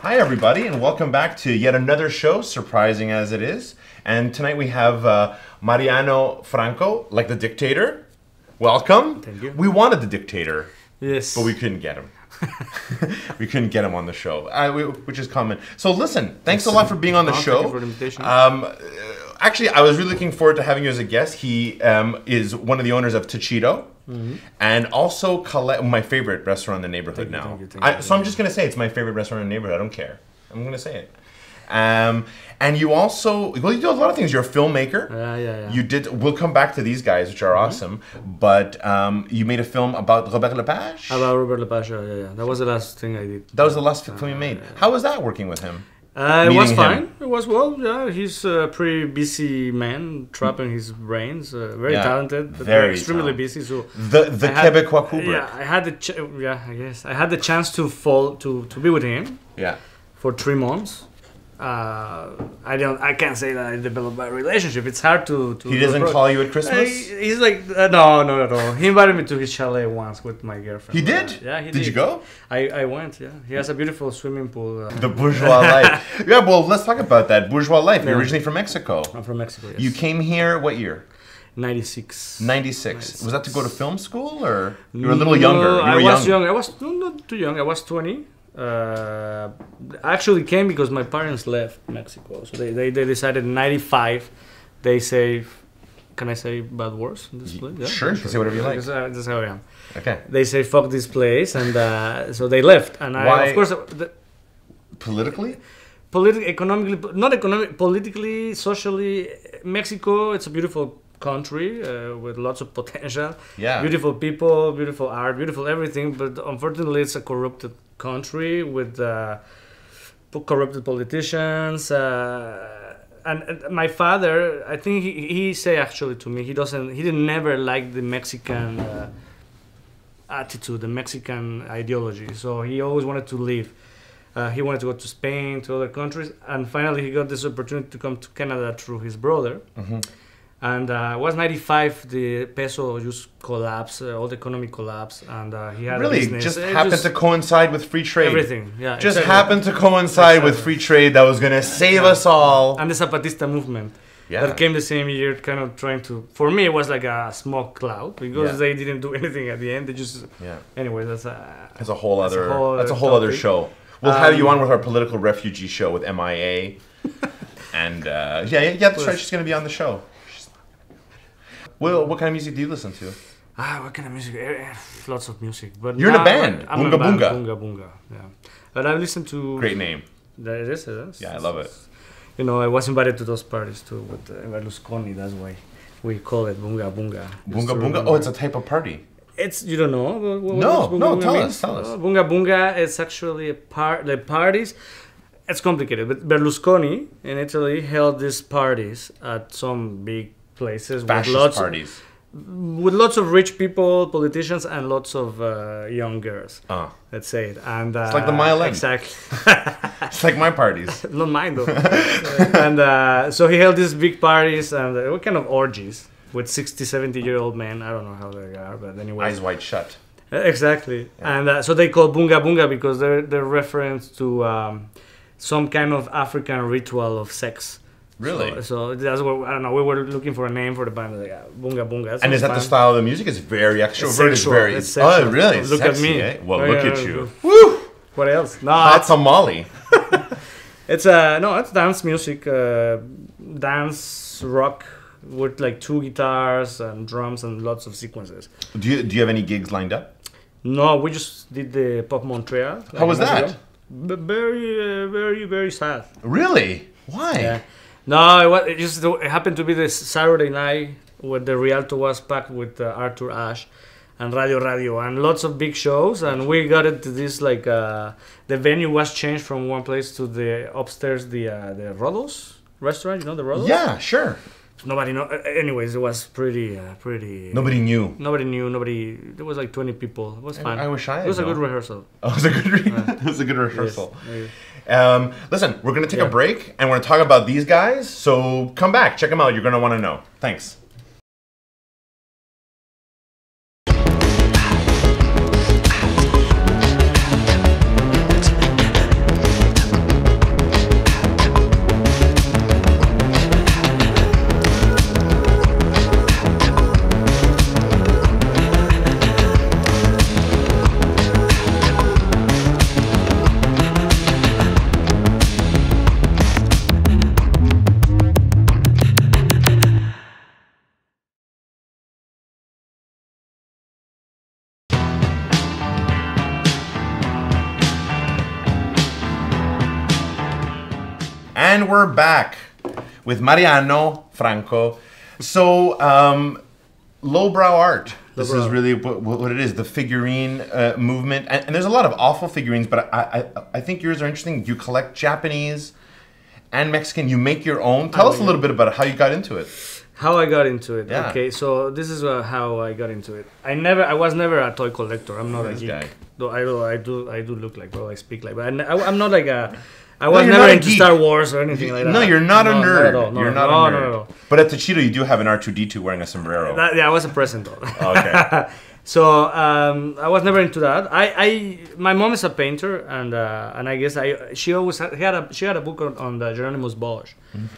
Hi everybody, and welcome back to yet another show, surprising as it is. And tonight we have Mariano Franco, like the dictator. Welcome. Thank you. We wanted the dictator, Yes. but we couldn't get him. We couldn't get him on the show, which is common. So listen, thanks a lot for being on the show. Thank you for the invitation. Actually, I was really looking forward to having you as a guest. He is one of the owners of TACHIDO, and also my favorite restaurant in the neighborhood now. So I'm just going to say it's my favorite restaurant in the neighborhood. I don't care. I'm going to say it. And you also, well, you do a lot of things. You're a filmmaker. Yeah. You did. We'll come back to these guys, which are awesome. But you made a film about Robert Lepage. About Robert Lepage, yeah. That was the last thing I did. That was the last film you made. How was that working with him? It was fine. It was yeah. He's a pretty busy man, trapping his brains. Very talented, but very extremely busy. So the Quebecois Kubrick. Yeah, I had I guess I had the chance to be with him. Yeah. For 3 months. I can't say that I developed a relationship. It's hard to He doesn't call you at Christmas? He's like, no, not at all. He invited me to his chalet once with my girlfriend. He did? Yeah, he did. Did you go? I went, yeah. He has a beautiful swimming pool. The bourgeois life. Yeah, well, let's talk about that. Bourgeois life. You're originally from Mexico. I'm from Mexico, yes. You came here, what year? 96. 96. Was that to go to film school, or you were a little younger? I was young. I was not too young. I was 20. I actually came because my parents left Mexico, so they decided in 95. They say, can I say bad words in this place? Yeah? Sure, you can say whatever you like. That's how I am. Okay. They say fuck this place, and so they left. And why? Of course, Politically, economically, not economic, politically, socially, Mexico. It's a beautiful country with lots of potential. Yeah. Beautiful people, beautiful art, beautiful everything. But unfortunately, it's a corrupted country with corrupted politicians. And my father, I think he say actually to me, he didn't never like the Mexican attitude, the Mexican ideology. So he always wanted to leave. He wanted to go to Spain, to other countries, and finally he got this opportunity to come to Canada through his brother. And it was 95, the peso just collapsed, all the economy collapsed, and he had a business. Just happened to coincide with free trade. Everything, yeah. Just happened to coincide with free trade that was going to save us all. And the Zapatista movement that came the same year, kind of trying to. For me, it was like a smoke cloud because they didn't do anything at the end. They just. Anyway, that's a whole other show. We'll have you on with our political refugee show with MIA, and that's right. She's going to be on the show. Well, what kind of music do you listen to? What kind of music? Lots of music. But you're in a band. I'm Bunga in a band. Bunga. Bunga Bunga. Yeah. But I listen to. Great name. It is. Yeah, I love it. You know, I was invited to those parties too with Berlusconi. That's why we call it Bunga Bunga. Bunga Bunga. Oh, it's a type of party. It's, you don't know. No. Tell us. Bunga Bunga is actually the parties. It's complicated, but Berlusconi in Italy held these parties at some big places with lots of rich people, politicians, and lots of young girls. Let's say it. And it's like the Mile End. Exactly. It's like my parties. Not mine though. And so he held these big parties, and what kind of orgies with 60, 70-year-old men. I don't know how they are, but anyway. Eyes wide shut. Exactly. Yeah. And so they call Bunga Bunga because they're reference to some kind of African ritual of sex. Really? So that's what, I don't know, we were looking for a name for the band. Like, Bunga Bunga. And is that the style of the music? It's very extroverted. It's sexual. Oh, really? Look sexy, at me. Eh? Well, look at you. Woo! What else? No, hot tamale. It's dance music, dance rock with like 2 guitars and drums and lots of sequences. Do you have any gigs lined up? No, we just did the Pop Montreal. How was that? Very, very sad. Really? Why? Yeah. No, it happened to be this Saturday night where the Rialto was packed with Arthur Ashe and Radio, and lots of big shows, and we got into this like the venue was changed from one place to the upstairs, the Rodos restaurant. You know the Rodos? Yeah, sure. Nobody know. Anyways, it was pretty. Nobody knew. There was like 20 people. It was fun. I wish I had. It was a good rehearsal. Oh, it was a good rehearsal. Yes. Listen, we're gonna take a break and we're gonna talk about these guys. So come back, check them out. You're gonna want to know. Thanks. we're back with Mariano Franco. So, lowbrow art. This is really what it is, the figurine movement. And there's a lot of awful figurines, but I think yours are interesting. You collect Japanese and Mexican. You make your own. Tell us a little bit about how you got into it. How I got into it. Yeah. Okay, so this is how I got into it. I was never a toy collector. I'm not a geek. Guy. Though I do look like, bro. I speak like, but I'm not like a. I was never into Star Wars or anything like that. No, you're not a nerd. Not at all. You're not a nerd. No. But at TACHIDO, you do have an R2-D2 wearing a sombrero. Yeah, I was a present though. Okay. So I was never into that. My mom is a painter, and I guess she always had a book on the Geronimus Bosch.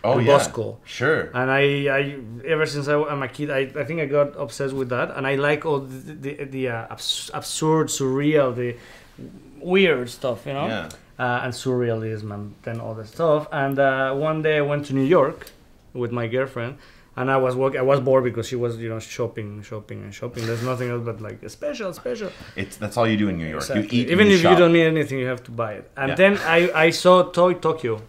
Oh yeah. Bosco. Sure. And I ever since I'm a kid, I think I got obsessed with that, and I like all the absurd, surreal, the weird stuff, you know. Yeah. And surrealism and then all that stuff. And one day I went to New York with my girlfriend, and I was bored because she was, shopping. There's nothing else but like special. That's all you do in New York. Exactly. You eat. Even and if shop. you don't need anything, you have to buy it. And then I saw Toy Tokyo,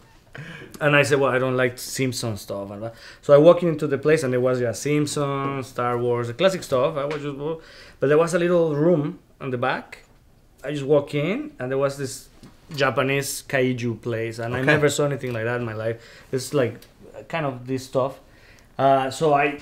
and I said, well, I don't like Simpsons stuff. And so I walked into the place, and there was Simpsons, Star Wars, the classic stuff. But there was a little room on the back. I just walked in, and there was this Japanese kaiju place, and I never saw anything like that in my life. It's like kind of this stuff. So I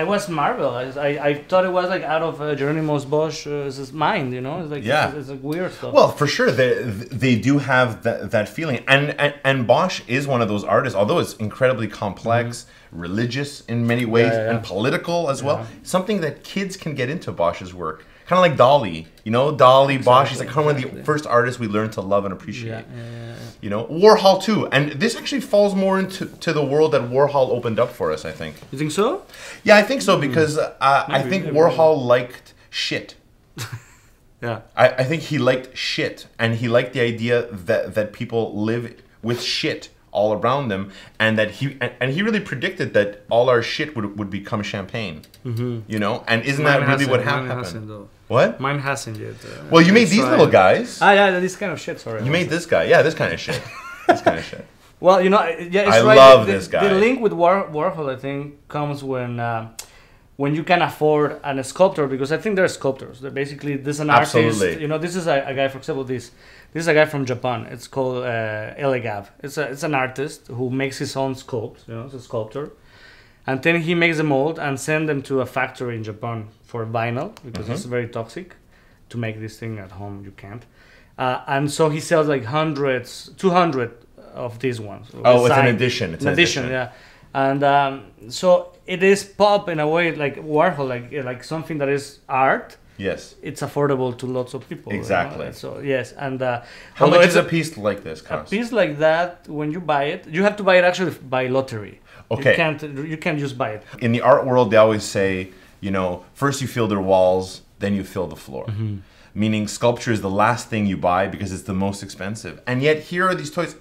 was marveled. I thought it was like out of Geronimus Bosch's mind, It's like it's like weird stuff. Well, for sure, they do have that feeling, and Bosch is one of those artists. Although it's incredibly complex, religious in many ways, and political as well. Something that kids can get into Bosch's work. Kind of like Dali, Dali, Bosch. He's like kind of one of the first artists we learned to love and appreciate. Warhol too, and this actually falls more into the world that Warhol opened up for us. I think. You think so? Yeah, I think so because I think Warhol liked shit. Yeah. I think he liked shit, and he liked the idea that people live with shit all around them, and that he really predicted that all our shit would become champagne. And isn't that really what happened? What? Mine hasn't yet. Well, you made these little guys. Yeah, this kind of shit. Sorry. You made this guy. Yeah, this kind of shit. This kind of shit. Well, it's I right. love this guy. The link with Warhol, I think, comes when you can afford a sculptor, because I think they're sculptors. They're basically, this is an artist. This is a guy, for example, this is a guy from Japan. It's called Elegave. It's an artist who makes his own sculpts. It's a sculptor. And then he makes a mold and send them to a factory in Japan for vinyl, because it's very toxic to make this thing at home. You can't. And so he sells like 200 of these ones. Oh, it's an edition. It's an edition, yeah. And so it is pop in a way, like Warhol, like something that is art. Yes. It's affordable to lots of people. Exactly. So yes, and how much is a piece like this cost? A piece like that, when you buy it, you have to buy it actually by lottery. Okay. You can't just buy it. In the art world, they always say, first you fill their walls, then you fill the floor. Meaning sculpture is the last thing you buy because it's the most expensive. And yet here are these toys.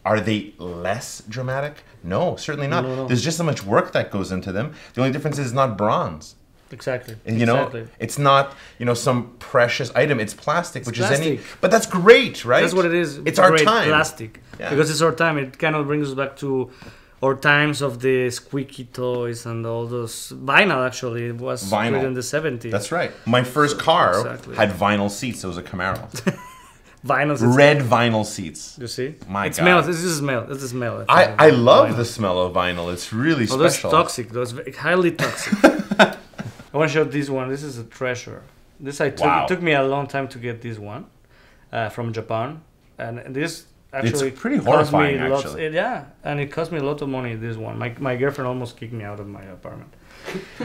Are they less dramatic? No, certainly not. No. There's just so much work that goes into them. The only difference is it's not bronze. Exactly. And, exactly. It's not, some precious item. It's plastic, but that's great, right? That's what it is. It's our time. Plastic. Yeah. Because it's our time. It kind of brings us back to our times of the squeaky toys and all those. Vinyl, actually, it was created in the 70s. That's right. My first car had vinyl seats. It was a Camaro. Vinyl seats. Red vinyl seats. You see? My God. Smells. This is smell. It's a smell. I love the smell of vinyl. It's really special. That's toxic. That's highly toxic. I want to show this one. This is a treasure. This It took me a long time to get this one from Japan, and this actually it's pretty horrifying. Actually, and it cost me a lot of money. This one, my girlfriend almost kicked me out of my apartment.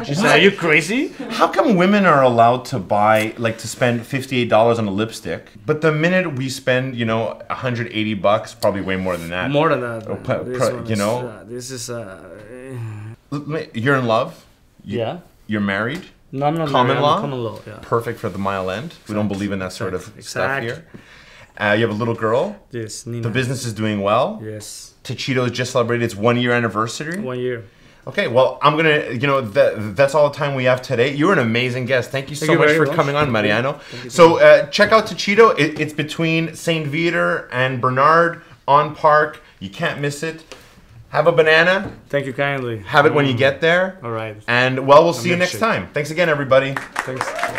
She said, "Are you crazy? How come women are allowed to buy, to spend $58 on a lipstick, but the minute we spend, $180, probably way more than that. More than that. This is. You're in love. Yeah. You're married. No, I'm not common married. law. Common law. Yeah. Perfect for the mile end. We don't believe in that sort of stuff here. You have a little girl. Yes, Nina. The business is doing well. Yes. TACHIDO has just celebrated its 1-year anniversary. 1 year. Okay, well, I'm going to, that's all the time we have today. You're an amazing guest. Thank you so much for coming on, Mariano. So check out TACHIDO. It's between St. Viator and Bernard on Parc. You can't miss it. Have a banana. Thank you kindly. Have it when you get there. All right. And, well, we'll see you next time. Thanks again, everybody. Thanks.